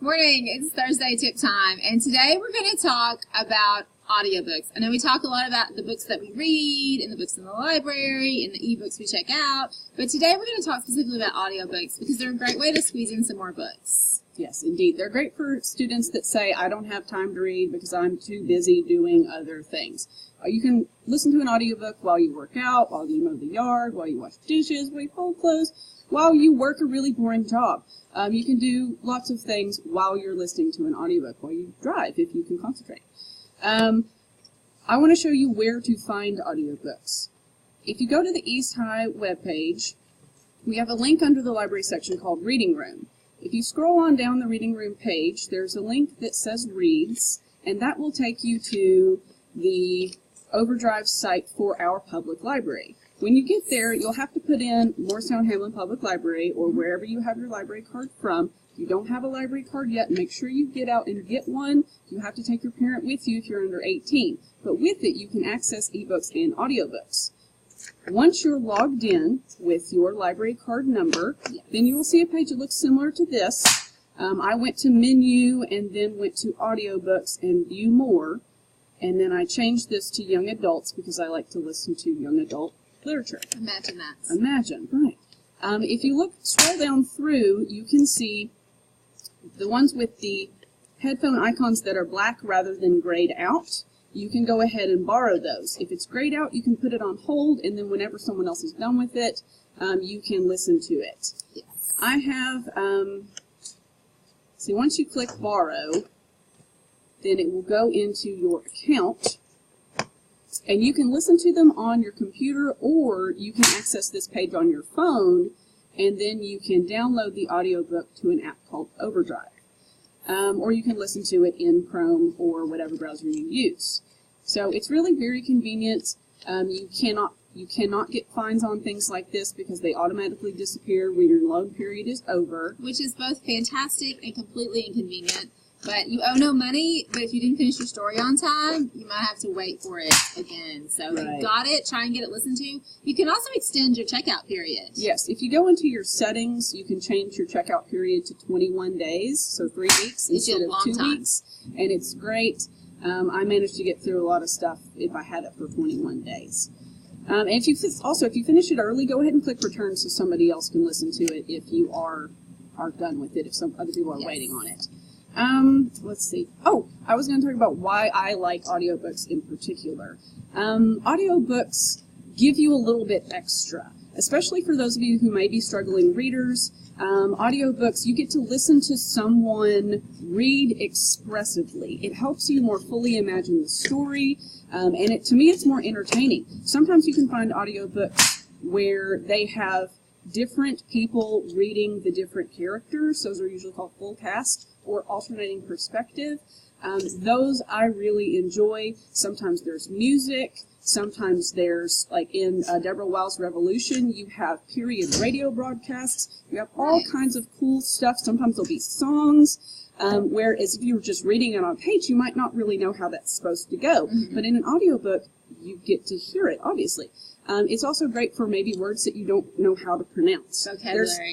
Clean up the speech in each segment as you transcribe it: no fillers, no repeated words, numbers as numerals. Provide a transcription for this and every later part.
Morning, it's Thursday tip time, and today we're going to talk about audiobooks. I know we talk a lot about the books that we read, and the books in the library, and the ebooks we check out, but today we're going to talk specifically about audiobooks because they're a great way to squeeze in some more books. Yes, indeed. They're great for students that say, I don't have time to read because I'm too busy doing other things. You can listen to an audiobook while you work out, while you mow the yard, while you wash dishes, while you fold clothes, while you work a really boring job. You can do lots of things while you're listening to an audiobook, while you drive, if you can concentrate. I want to show you where to find audiobooks. If you go to the East High webpage, we have a link under the library section called Reading Room. If you scroll on down the Reading Room page, there's a link that says Reads, and that will take you to the Overdrive site for our public library. When you get there, you'll have to put in Morristown-Hamlin Public Library or wherever you have your library card from. If you don't have a library card yet, make sure you get out and get one. You have to take your parent with you if you're under 18. But with it, you can access ebooks and audiobooks. Once you're logged in with your library card number, then you will see a page that looks similar to this. I went to Menu and then went to Audiobooks and View More. And then I changed this to Young Adults because I like to listen to young adult literature. Imagine that. Imagine, right. If you scroll down through, you can see the ones with the headphone icons that are black rather than grayed out. You can go ahead and borrow those. If it's grayed out, you can put it on hold, and then whenever someone else is done with it, you can listen to it. Yes. I have, see, once you click borrow, then it will go into your account, and you can listen to them on your computer, or you can access this page on your phone, and then you can download the audiobook to an app called Overdrive. Or you can listen to it in Chrome or whatever browser you use. So it's really very convenient. You cannot get fines on things like this because they automatically disappear when your loan period is over. Which is both fantastic and completely inconvenient. But you owe no money, but if you didn't finish your story on time, you might have to wait for it again. So if you got it, try and get it listened to. You can also extend your checkout period. Yes, if you go into your settings, you can change your checkout period to 21 days, so 3 weeks instead of 2 weeks. And it's great. I managed to get through a lot of stuff if I had it for 21 days. And if you finish it early, go ahead and click return so somebody else can listen to it if you are done with it, if some other people are waiting on it. Let's see. Oh, I was going to talk about why I like audiobooks in particular. Audiobooks give you a little bit extra, especially for those of you who may be struggling readers. Audiobooks, you get to listen to someone read expressively. It helps you more fully imagine the story, and to me it's more entertaining. Sometimes you can find audiobooks where they have different people reading the different characters. Those are usually called full cast or alternating perspective. Those I really enjoy. Sometimes there's music. Sometimes there's, like in Deborah Wiles' Revolution, you have period radio broadcasts. You have all kinds of cool stuff. Sometimes there'll be songs. Whereas if you were just reading it on a page, you might not really know how that's supposed to go. But in an audiobook, you get to hear it, obviously. It's also great for maybe words that you don't know how to pronounce.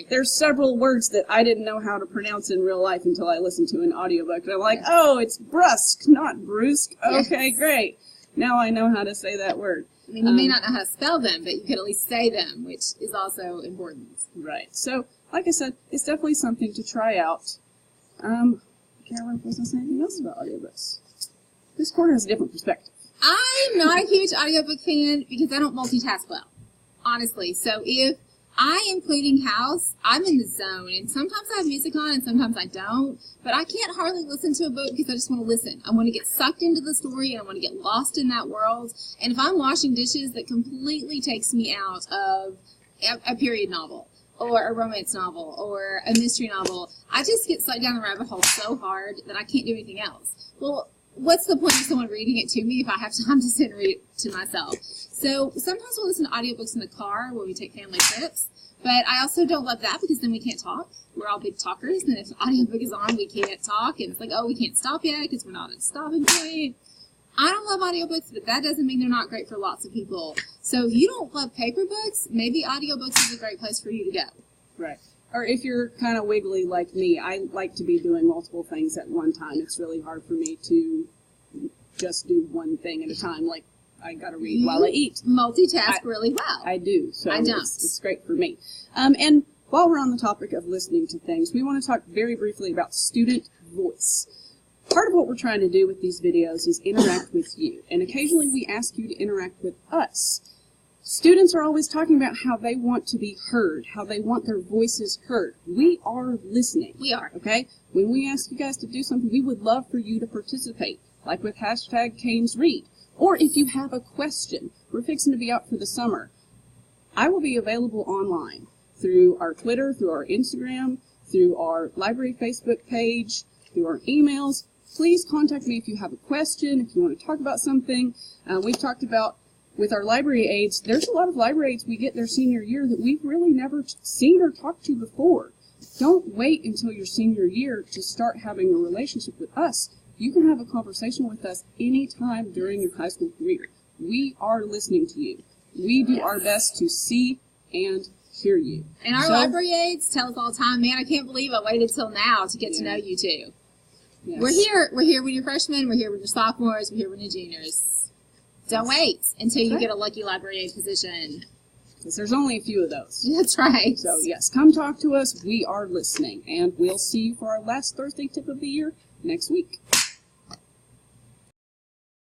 There's several words that I didn't know how to pronounce in real life until I listened to an audiobook. And I'm like, oh, it's brusque, not brusque. Okay, great. Now I know how to say that word. I mean, you may not know how to spell them, but you can at least say them, which is also important. Right. So, like I said, it's definitely something to try out. I can't remember if I was going to say anything else about audiobooks. This corner has a different perspective. I'm not a huge audiobook fan because I don't multitask well, honestly. So if I am cleaning house, I'm in the zone, and sometimes I have music on and sometimes I don't, but I can't hardly listen to a book because I just want to listen. I want to get sucked into the story, and I want to get lost in that world. And if I'm washing dishes, that completely takes me out of a period novel or a romance novel or a mystery novel. I just get sucked down the rabbit hole so hard that I can't do anything else. Well, what's the point of someone reading it to me if I have time to sit and read it to myself? So sometimes we'll listen to audiobooks in the car when we take family trips, but I also don't love that because then we can't talk. We're all big talkers, and if the audiobook is on, we can't talk, and it's like, oh, we can't stop yet because we're not at a stopping point. I don't love audiobooks, but that doesn't mean they're not great for lots of people. So if you don't love paper books, maybe audiobooks is a great place for you to go. Right. Or if you're kind of wiggly like me, I like to be doing multiple things at one time. It's really hard for me to just do one thing at a time. Like, I got to read while I eat. Multitask really well. I do. So I don't. It's great for me. And while we're on the topic of listening to things, we want to talk very briefly about student voice. Part of what we're trying to do with these videos is interact with you. And occasionally we ask you to interact with us. Students are always talking about how they want to be heard, how they want their voices heard. We are listening. We are. Okay? When we ask you guys to do something, we would love for you to participate, like with #CanesRead. Or if you have a question, we're fixing to be out for the summer. I will be available online through our Twitter, through our Instagram, through our library Facebook page, through our emails. Please contact me if you have a question, if you want to talk about something. We've talked about with our library aides, there's a lot of library aides we get their senior year that we've really never seen or talked to before. Don't wait until your senior year to start having a relationship with us. You can have a conversation with us anytime during your high school career. We are listening to you. We do our best to see and hear you. And our library aides tell us all the time, man, I can't believe I waited till now to get to know you two. Yes. We're here when you're freshmen, we're here when you're sophomores, we're here when you're juniors. Don't wait until you get a lucky library aide position. Because there's only a few of those. That's right. So yes, come talk to us. We are listening. And we'll see you for our last Thursday tip of the year next week.